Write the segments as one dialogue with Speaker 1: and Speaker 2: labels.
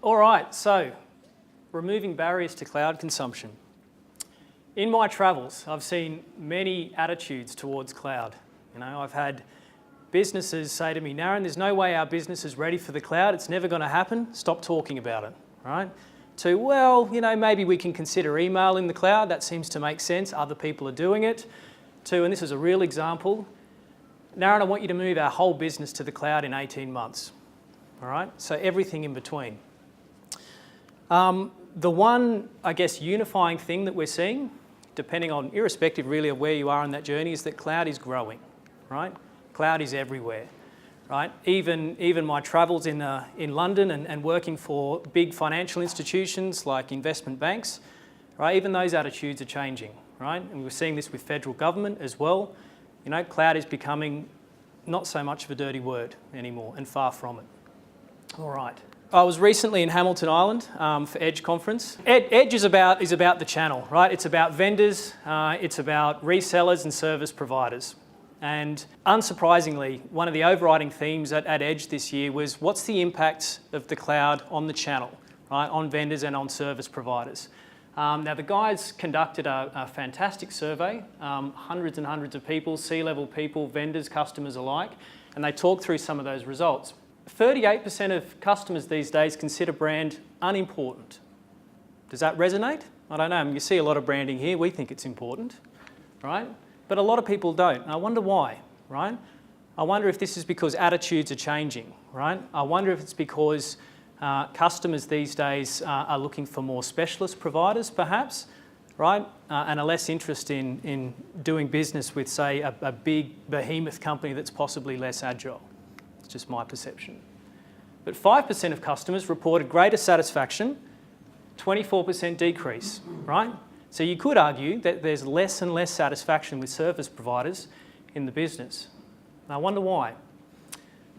Speaker 1: All right, so removing barriers to cloud consumption. In my travels, I've seen many attitudes towards cloud. I've had businesses say to me, Naran, there's no way our business is ready for the cloud. It's never going to happen. Stop talking about it, right? To, well, maybe we can consider email in the cloud. That seems to make sense. Other people are doing it. To, and this is a real example, Naran, I want you to move our whole business to the cloud in 18 months. All right, so everything in between. The one, I guess, unifying thing that we're seeing, depending on, irrespective really of where you are in that journey, is that cloud is growing, right? Cloud is everywhere, right? Even my travels in London and working for big financial institutions like investment banks, right? Even those attitudes are changing, right? And we're seeing this with federal government as well. Cloud is becoming not so much of a dirty word anymore, and far from it. All right. I was recently in Hamilton Island for Edge conference. Edge is about the channel, right? It's about vendors, it's about resellers and service providers. And unsurprisingly, one of the overriding themes at Edge this year was what's the impact of the cloud on the channel, right? On vendors and on service providers. Now the guys conducted a fantastic survey, hundreds and hundreds of people, C-level people, vendors, customers alike, and they talked through some of those results. 38% of customers these days consider brand unimportant. Does that resonate? I don't know. You see a lot of branding here. We think it's important, right? But a lot of people don't. And I wonder why, right? I wonder if this is because attitudes are changing, right? I wonder if it's because customers these days are looking for more specialist providers, perhaps, right? And a less interest in doing business with, say, a big behemoth company that's possibly less agile. It's just my perception. But 5% of customers reported greater satisfaction, 24% decrease, right? So you could argue that there's less and less satisfaction with service providers in the business. And I wonder why.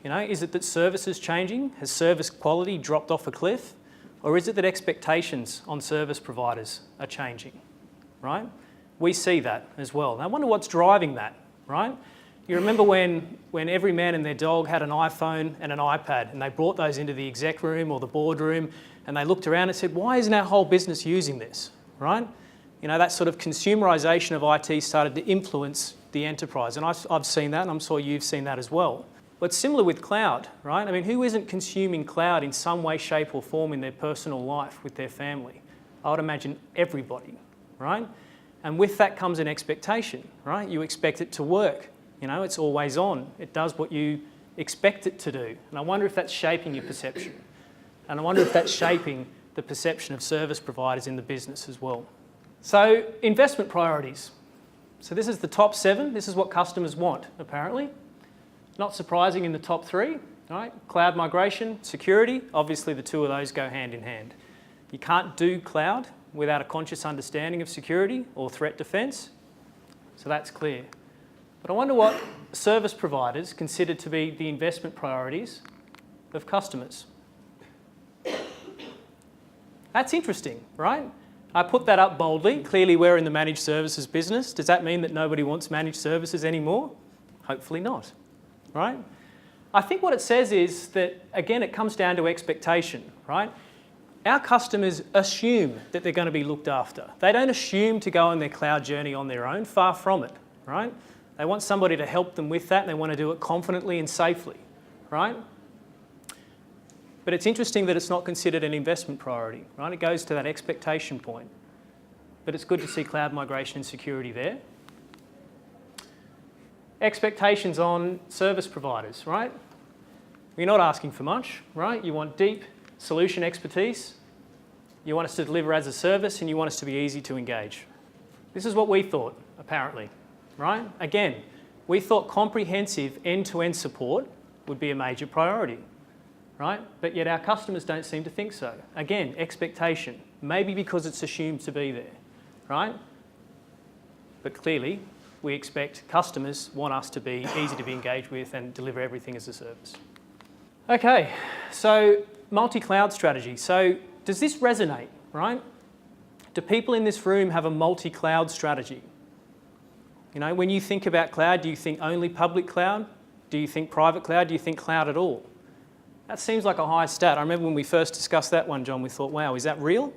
Speaker 1: Is it that service is changing? Has service quality dropped off a cliff? Or is it that expectations on service providers are changing, right? We see that as well. And I wonder what's driving that, right? You remember when every man and their dog had an iPhone and an iPad, and they brought those into the exec room or the boardroom, and they looked around and said, why isn't our whole business using this, right? That sort of consumerisation of IT started to influence the enterprise, and I've seen that, and I'm sure you've seen that as well. But similar with cloud, right? I mean, who isn't consuming cloud in some way, shape or form in their personal life with their family? I would imagine everybody, right? And with that comes an expectation, right? You expect it to work. It's always on. It does what you expect it to do. And I wonder if that's shaping your perception. And I wonder if that's shaping the perception of service providers in the business as well. So, investment priorities. So this is the top 7. This is what customers want, apparently. Not surprising in the top 3, right? Cloud migration, security. Obviously, the two of those go hand in hand. You can't do cloud without a conscious understanding of security or threat defence. So that's clear. But I wonder what service providers consider to be the investment priorities of customers. That's interesting, right? I put that up boldly. Clearly, we're in the managed services business. Does that mean that nobody wants managed services anymore? Hopefully not, right? I think what it says is that, again, it comes down to expectation, right? Our customers assume that they're going to be looked after. They don't assume to go on their cloud journey on their own, far from it, right? They want somebody to help them with that, and they want to do it confidently and safely, right? But it's interesting that it's not considered an investment priority, right? It goes to that expectation point. But it's good to see cloud migration and security there. Expectations on service providers, right? You're not asking for much, right? You want deep solution expertise. You want us to deliver as a service, and you want us to be easy to engage. This is what we thought, apparently. Right? Again, we thought comprehensive end-to-end support would be a major priority, right? But yet our customers don't seem to think so. Again, expectation, maybe because it's assumed to be there, right? But clearly, we expect customers want us to be easy to be engaged with and deliver everything as a service. Okay, so multi-cloud strategy. So does this resonate, right? Do people in this room have a multi-cloud strategy? When you think about cloud, do you think only public cloud? Do you think private cloud? Do you think cloud at all? That seems like a high stat. I remember when we first discussed that one, John, we thought, wow, is that real?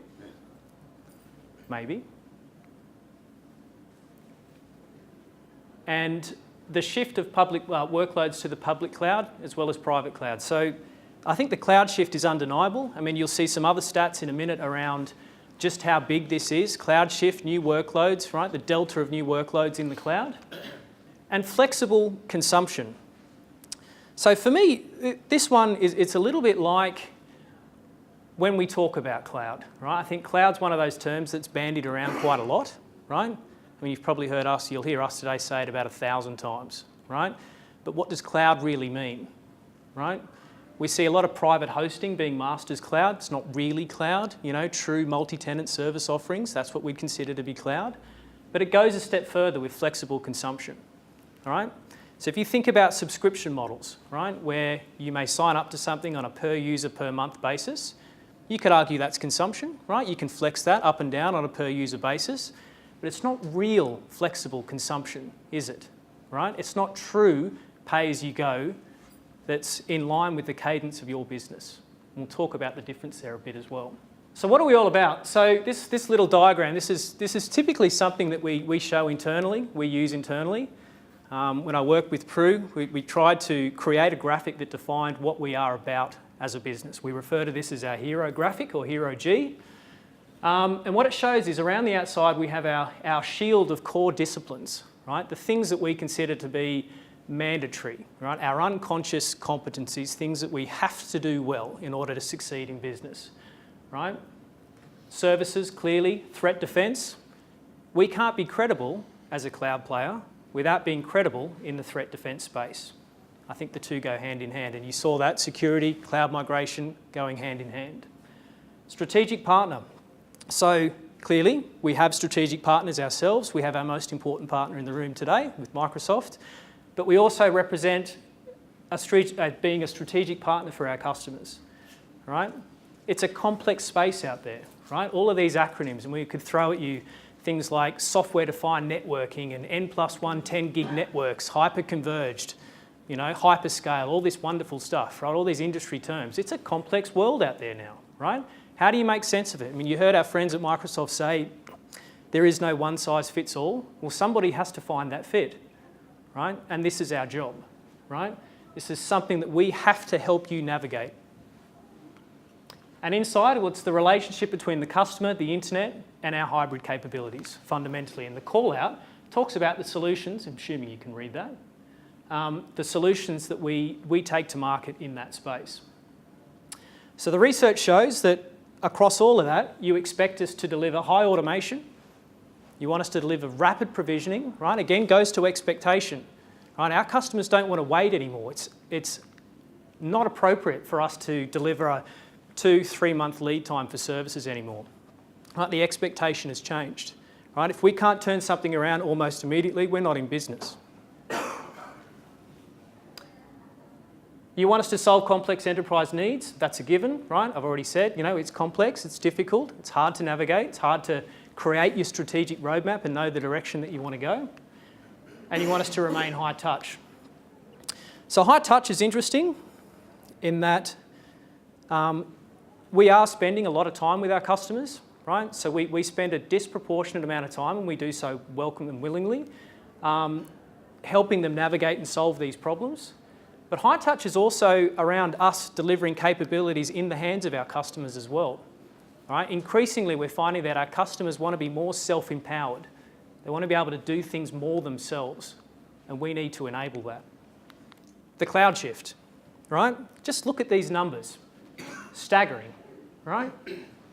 Speaker 1: Maybe. And the shift of public workloads to the public cloud as well as private cloud. So I think the cloud shift is undeniable. I mean, you'll see some other stats in a minute around just how big this is. Cloud shift, new workloads, right? The delta of new workloads in the cloud. And flexible consumption. So for me, this one it's a little bit like when we talk about cloud, right? I think cloud's one of those terms that's bandied around quite a lot, right? I mean, you've probably heard us, you'll hear us today say it about 1,000 times, right? But what does cloud really mean, right? We see a lot of private hosting being masked as cloud. It's not really cloud, you know, true multi-tenant service offerings. That's what we'd consider to be cloud. But it goes a step further with flexible consumption, all right? So if you think about subscription models, right, where you may sign up to something on a per user per month basis, you could argue that's consumption, right? You can flex that up and down on a per user basis, but it's not real flexible consumption, is it, right? It's not true pay as you go that's in line with the cadence of your business. And we'll talk about the difference there a bit as well. So what are we all about? So this little diagram, this is typically something that we show internally, we use internally. When I worked with Prue, we tried to create a graphic that defined what we are about as a business. We refer to this as our hero graphic or hero G. And what it shows is around the outside we have our shield of core disciplines, right? The things that we consider to be mandatory, right? Our unconscious competencies, things that we have to do well in order to succeed in business, right? Services, clearly, threat defence. We can't be credible as a cloud player without being credible in the threat defence space. I think the two go hand in hand, and you saw that, security, cloud migration going hand in hand. Strategic partner. So clearly, we have strategic partners ourselves. We have our most important partner in the room today with Microsoft, but we also represent being a strategic partner for our customers, right? It's a complex space out there, right? All of these acronyms, and we could throw at you things like software-defined networking and N+1 10 gig networks, hyper-converged, you know, hyperscale, all this wonderful stuff, right? All these industry terms. It's a complex world out there now, right? How do you make sense of it? I mean, you heard our friends at Microsoft say there is no one size fits all. Well, somebody has to find that fit, right? And this is our job, right? This is something that we have to help you navigate. And inside, well, it's the relationship between the customer, the internet, and our hybrid capabilities, fundamentally. And the call-out talks about the solutions, I'm assuming you can read that, the solutions that we take to market in that space. So the research shows that across all of that, you expect us to deliver high automation, you want us to deliver rapid provisioning, right? Again, goes to expectation, right? Our customers don't want to wait anymore. It's not appropriate for us to deliver a 2-3 month lead time for services anymore. Right? The expectation has changed. Right? If we can't turn something around almost immediately, we're not in business. You want us to solve complex enterprise needs? That's a given, right? I've already said, you know, it's complex, it's difficult, it's hard to navigate, it's hard to create your strategic roadmap and know the direction that you want to go. And you want us to remain high touch. So high touch is interesting in that we are spending a lot of time with our customers, right? So we spend a disproportionate amount of time, and we do so welcome and willingly, helping them navigate and solve these problems. But high touch is also around us delivering capabilities in the hands of our customers as well, right? Increasingly, we're finding that our customers want to be more self-empowered. They want to be able to do things more themselves, and we need to enable that. The cloud shift, right? Just look at these numbers. Staggering, right?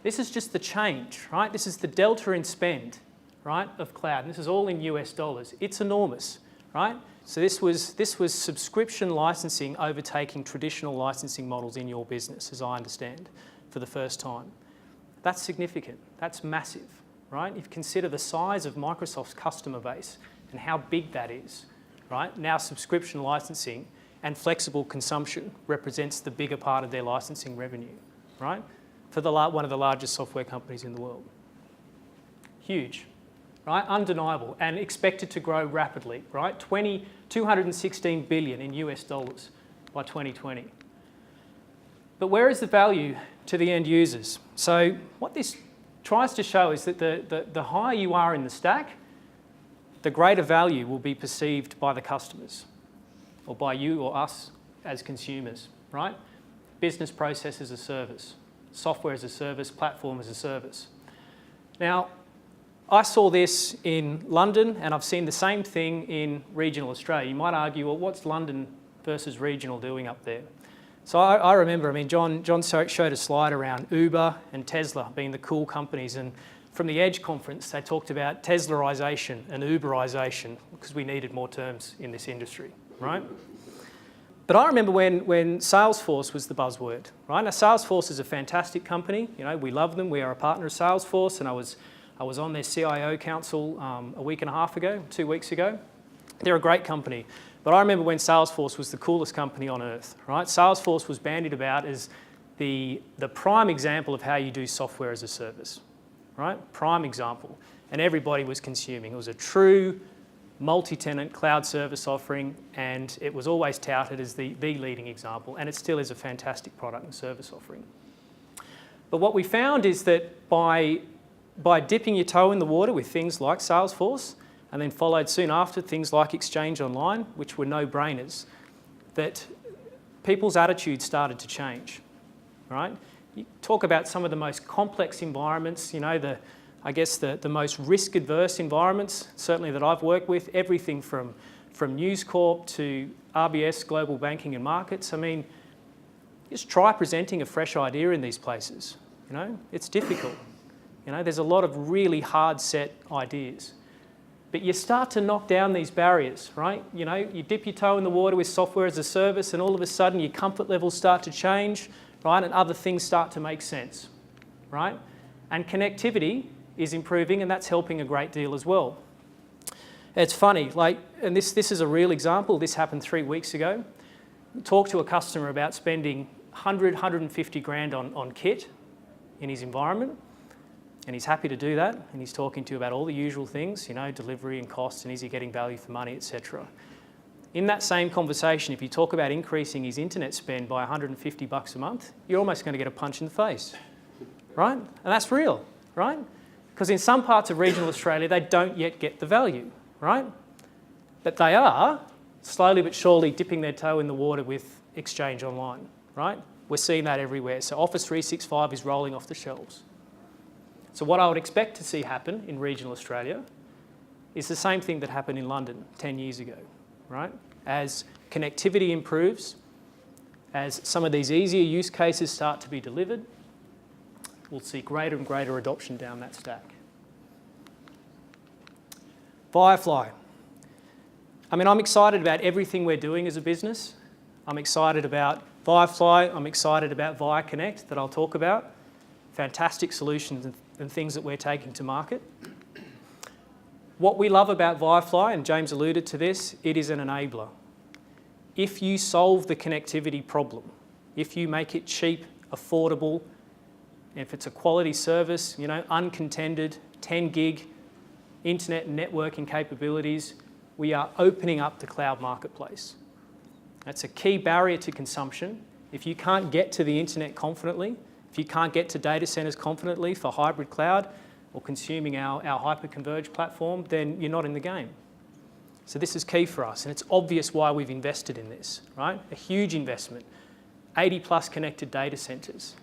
Speaker 1: This is just the change, right? This is the delta in spend, right, of cloud. And this is all in US dollars. It's enormous, right? So this was subscription licensing overtaking traditional licensing models in your business, as I understand, for the first time. That's significant. That's massive, right? If you consider the size of Microsoft's customer base and how big that is, right? Now subscription licensing and flexible consumption represents the bigger part of their licensing revenue, right? For one of the largest software companies in the world. Huge, right? Undeniable, and expected to grow rapidly, right? 216 billion in US dollars by 2020. But where is the value to the end users? So what this tries to show is that the higher you are in the stack, the greater value will be perceived by the customers, or by you or us as consumers, right? Business process as a service, software as a service, platform as a service. Now, I saw this in London, and I've seen the same thing in regional Australia. You might argue, well, what's London versus regional doing up there? So I remember, John showed a slide around Uber and Tesla being the cool companies, and from the Edge conference, they talked about Teslaization and Uberization because we needed more terms in this industry, right? But I remember when Salesforce was the buzzword, right? Now, Salesforce is a fantastic company. We love them. We are a partner of Salesforce, and I was on their CIO council a week and a half ago, 2 weeks ago. They're a great company. But I remember when Salesforce was the coolest company on earth, right? Salesforce was bandied about as the prime example of how you do software as a service, right? Prime example. And everybody was consuming. It was a true multi-tenant cloud service offering, and it was always touted as the leading example, and it still is a fantastic product and service offering. But what we found is that by dipping your toe in the water with things like Salesforce, and then followed soon after things like Exchange Online, which were no-brainers, that people's attitudes started to change, right? You talk about some of the most complex environments, the most risk-adverse environments, certainly that I've worked with, everything from News Corp to RBS, Global Banking and Markets. Just try presenting a fresh idea in these places. It's difficult. There's a lot of really hard-set ideas. But you start to knock down these barriers, right? You dip your toe in the water with software as a service, and all of a sudden your comfort levels start to change, right? And other things start to make sense, right? And connectivity is improving, and that's helping a great deal as well. It's funny, and this is a real example. This happened 3 weeks ago. Talked to a customer about spending 150 grand on kit in his environment, and he's happy to do that, and he's talking to you about all the usual things, delivery and costs, and is he getting value for money, etc. In that same conversation, if you talk about increasing his internet spend by 150 bucks a month, you're almost going to get a punch in the face, right? And that's real, right? Because in some parts of regional Australia, they don't yet get the value, right? But they are slowly but surely dipping their toe in the water with Exchange Online, right? We're seeing that everywhere. So Office 365 is rolling off the shelves. So what I would expect to see happen in regional Australia is the same thing that happened in London 10 years ago, right? As connectivity improves, as some of these easier use cases start to be delivered, we'll see greater and greater adoption down that stack. Firefly. I'm excited about everything we're doing as a business. I'm excited about Firefly. I'm excited about ViaConnect that I'll talk about. Fantastic solutions and things that we're taking to market. What we love about Firefly, and James alluded to this, it is an enabler. If you solve the connectivity problem, if you make it cheap, affordable, if it's a quality service, uncontended, 10 gig internet and networking capabilities, we are opening up the cloud marketplace. That's a key barrier to consumption. If you can't get to the internet confidently, if you can't get to data centers confidently for hybrid cloud or consuming our hyper-converged platform, then you're not in the game. So this is key for us, and it's obvious why we've invested in this, right? A huge investment, 80 plus connected data centers,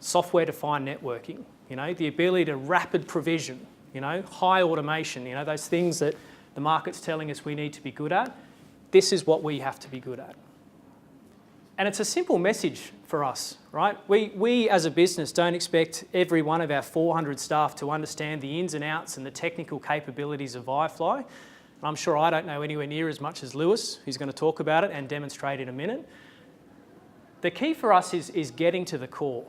Speaker 1: software-defined networking, the ability to rapid provision, high automation, those things that the market's telling us we need to be good at. This is what we have to be good at. And it's a simple message for us, right? We as a business don't expect every one of our 400 staff to understand the ins and outs and the technical capabilities of Firefly. I'm sure I don't know anywhere near as much as Lewis, who's going to talk about it and demonstrate in a minute. The key for us is getting to the core,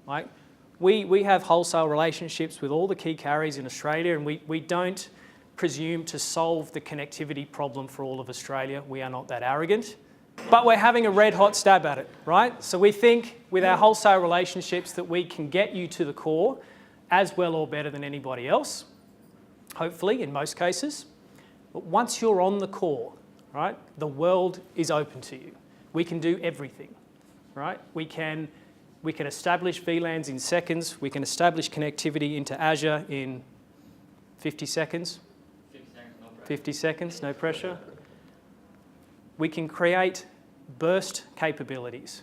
Speaker 1: right? We have wholesale relationships with all the key carriers in Australia, and we don't presume to solve the connectivity problem for all of Australia. We are not that arrogant. But we're having a red hot stab at it, right? So we think with our wholesale relationships that we can get you to the core as well or better than anybody else, hopefully in most cases. But once you're on the core, right, the world is open to you. We can do everything, right? We can We can establish VLANs in seconds. We can establish connectivity into Azure in 50 seconds. 50 seconds, no pressure. We can create burst capabilities.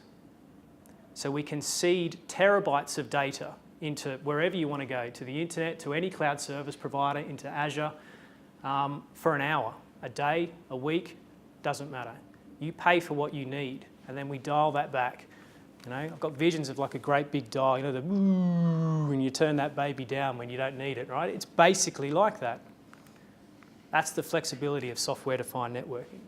Speaker 1: So we can seed terabytes of data into wherever you want to go, to the internet, to any cloud service provider, into Azure, for an hour, a day, a week, doesn't matter. You pay for what you need, and then we dial that back. You know, I've got visions of like a great big dial, you know, the ooh, and you turn that baby down when you don't need it, right? It's basically like that. That's the flexibility of software-defined networking.